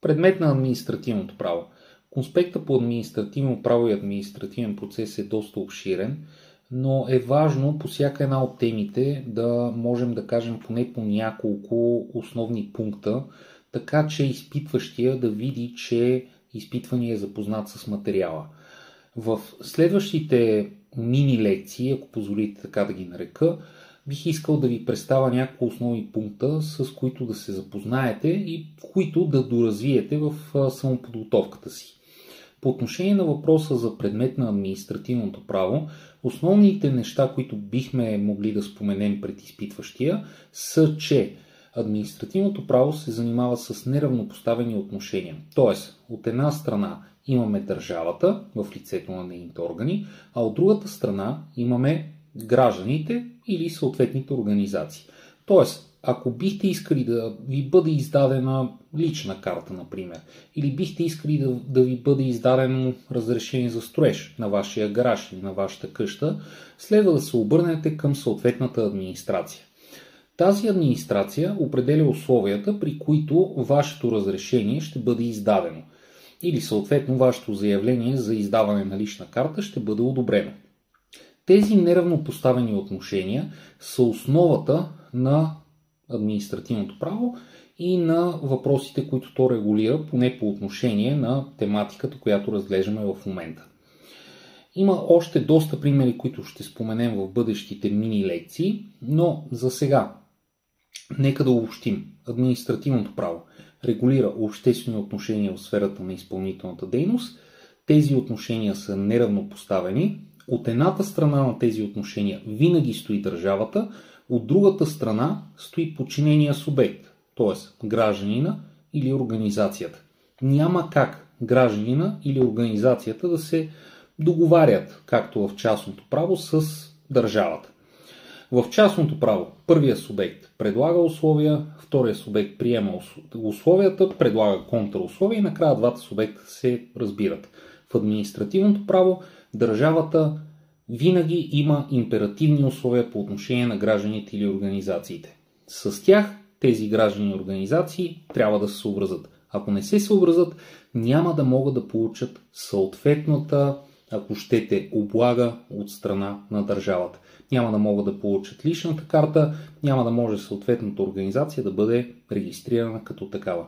Предмет на административното право. Конспекта по административно право и административен процес е доста обширен, но е важно по всяка една от темите да можем да кажем поне по няколко основни пункта, така че изпитващия да види, че изпитвания е запознат с материала. В следващите мини лекции, ако позволите така да ги нарека, бих искал да ви представя няколко основни пункта, с които да се запознаете и които да доразвиете в самоподготовката си. По отношение на въпроса за предмет на административното право, основните неща, които бихме могли да споменем пред изпитващия, са, че административното право се занимава с неравнопоставени отношения. Тоест, от една страна имаме държавата в лицето на нейните органи, а от другата страна имаме гражданите или съответните организации. Тоест, ако бихте искали да ви бъде издадена лична карта, например, или бихте искали да ви бъде издадено разрешение за строеж на вашия гараж или на вашата къща, следва да се обърнете към съответната администрация. Тази администрация определя условията, при които вашето разрешение ще бъде издадено. Или съответно вашето заявление за издаване на лична карта ще бъде одобрено. Тези неравнопоставени отношения са основата на административното право и на въпросите, които то регулира, поне по отношение на тематиката, която разглеждаме в момента. Има още доста примери, които ще споменем в бъдещите мини лекции, но за сега нека да обобщим. Административното право регулира обществени отношения в сферата на изпълнителната дейност. Тези отношения са неравнопоставени. От едната страна на тези отношения винаги стои държавата, от другата страна стои подчинения субект, т.е. гражданина или организацията. Няма как гражданина или организацията да се договарят, както в частното право, с държавата. В частното право първият субект предлага условия, вторият субект приема условията, предлага контраусловия и накрая двата субекта се разбират. В административното право държавата винаги има императивни условия по отношение на гражданите или организациите. С тях тези граждани и организации трябва да се съобразят. Ако не се съобразят, няма да могат да получат съответната, ако щете, облага от страна на държавата. Няма да могат да получат личната карта, няма да може съответната организация да бъде регистрирана като такава.